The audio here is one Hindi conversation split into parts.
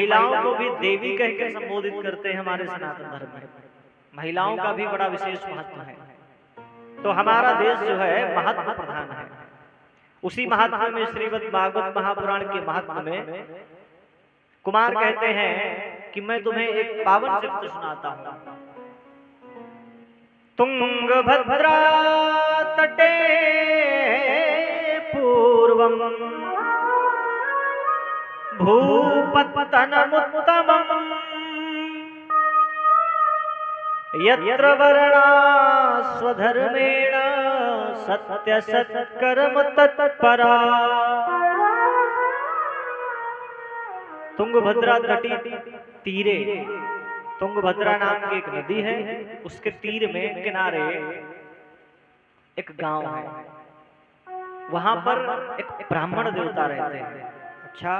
महिलाओं को भी देवी कहकर संबोधित करते हैं हमारे सनातन धर्म में। महिलाओं का भी बड़ा विशेष महत्व है। तो हमारा देश जो है महत्व प्रधान है। उसी महत्व में श्रीमद् भागवत महापुराण के महत्व में कुमार कहते हैं कि मैं तुम्हें एक पावन चरित्र सुनाता हूं। तुंगभद्रा तटे पूर्वम भूपत्तनमुत्तमम् यत्र वर्णा स्वधर्मेण सत्य सत्कर्म तत्परा। तुंगभद्रा तटी तीरे, तुंगभद्रा नाम की एक नदी है, उसके तीर में किनारे एक गांव है। वहां पर एक ब्राह्मण देवता रहते हैं। अच्छा,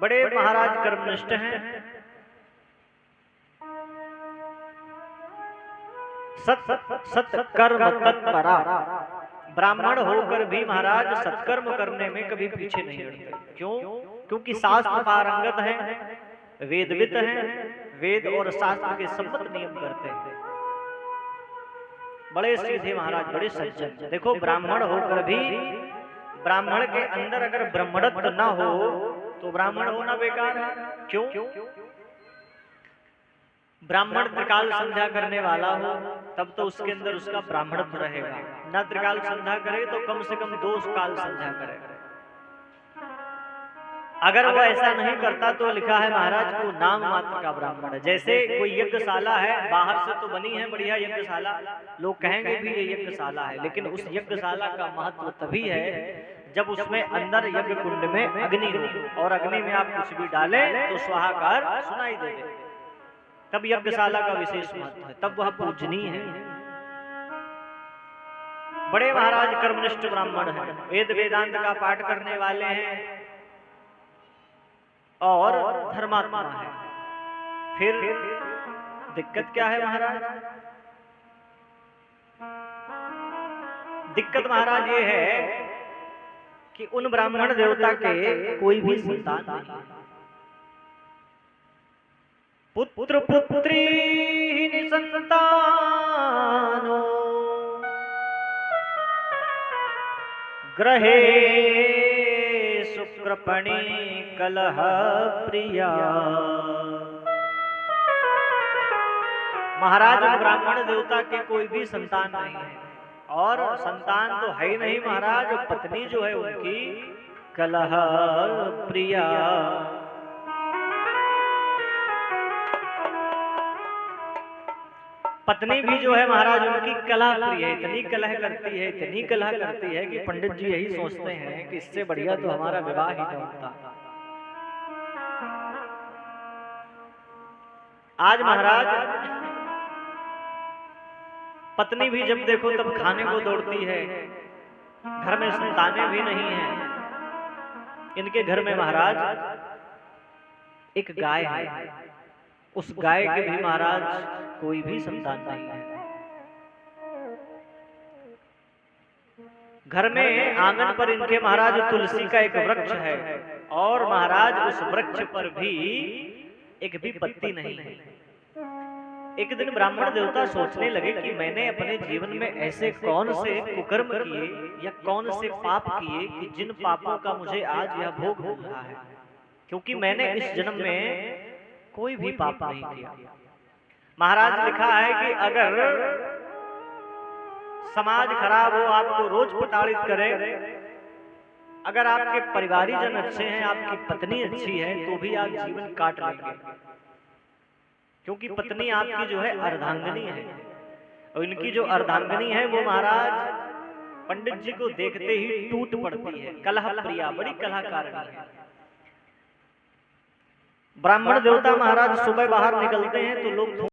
बड़े महाराज कर्मनिष्ठ हैं, सत्कर्म तत्परा। ब्राह्मण होकर भी महाराज सत्कर्म करने में कभी पीछे नहीं हटते। क्यों? क्योंकि शास्त्र पारंगत हैं, वेदविद हैं, वेद और शास्त्र के सम्मत नियम करते हैं। बड़े सीधे महाराज, बड़े सज्जन। देखो, ब्राह्मण होकर भी ब्राह्मण के अंदर अगर ब्राह्मणत्व न हो तो ब्राह्मण होना बेकार है। क्यों? ब्राह्मण त्रिकाल संध्या करने वाला हो तब तो उसके अंदर उसका ब्राह्मणत्व रहेगा। न त्रिकाल संध्या करे तो कम से कम 2 काल संध्या करे। अगर वो ऐसा नहीं करता तो लिखा है महाराज को नाम मात्र का ब्राह्मण है। जैसे कोई यज्ञशाला है, बाहर से तो बनी है बढ़िया यज्ञशाला, लोग कहेंगे भी ये यज्ञशाला है, लेकिन उस यज्ञशाला का महत्व तभी है जब उसमें अंदर यज्ञ कुंड में अग्नि हो, और अग्नि में आप कुछ भी डालें तो स्वाहाकार सुनाई देगा। तब यज्ञशाला का विशेष महत्व है, तब वह पूजनीय है। बड़े महाराज कर्मनिष्ठ ब्राह्मण हैं, वेद वेदांत का पाठ करने वाले हैं और धर्मात्मा है। फिर दिक्कत क्या है महाराज? दिक्कत महाराज ये है कि उन ब्राह्मण देवता के कोई भी संतान नहीं। पुत्र पुत्री निसंतानो ग्रहे शुक्रपणि कलह प्रिया। महाराज ब्राह्मण देवता के कोई भी संतान नहीं है, और संतान तो है ही नहीं महाराज। पत्नी जो है उनकी कलह प्रिया। पत्नी भी जो है महाराज उनकी कलह प्रिय है। इतनी कलह करती है, इतनी कलह करती है कि पंडित जी यही सोचते हैं कि इससे बढ़िया तो हमारा विवाह ही नहीं होता। आज महाराज पत्नी भी जब देखो तब खाने को दौड़ती है, घर में संतानें भी नहीं है। इनके घर में महाराज एक गाय है, उस गाय के भी महाराज कोई भी संतान नहीं है। घर में आंगन पर इनके महाराज तुलसी का एक वृक्ष है, और महाराज उस वृक्ष पर भी एक भी पत्ती नहीं है। एक दिन ब्राह्मण देवता सोचने लगे कि मैंने अपने जीवन में ऐसे कौन से कुकर्म किए या कौन से पाप किए कि जिन पापों का मुझे आज यह भोग मिल रहा है, क्योंकि मैंने इस जन्म में कोई भी पाप नहीं किया। महाराज लिखा है कि अगर समाज खराब हो, आपको रोज प्रताड़ित करे, अगर आपके परिवारीजन अच्छे हैं, आपकी पत्नी अच्छी है, तो भी आप जीवन काट लेंगे, क्योंकि पत्नी आपकी जो है अर्धांगिनी है। और इनकी जो अर्धांगिनी है वो महाराज पंडित जी को देखते ही टूट पड़ती है। कलह प्रिया, बड़ी कलहकारिणी है। ब्राह्मण देवता महाराज सुबह बाहर निकलते हैं तो लोग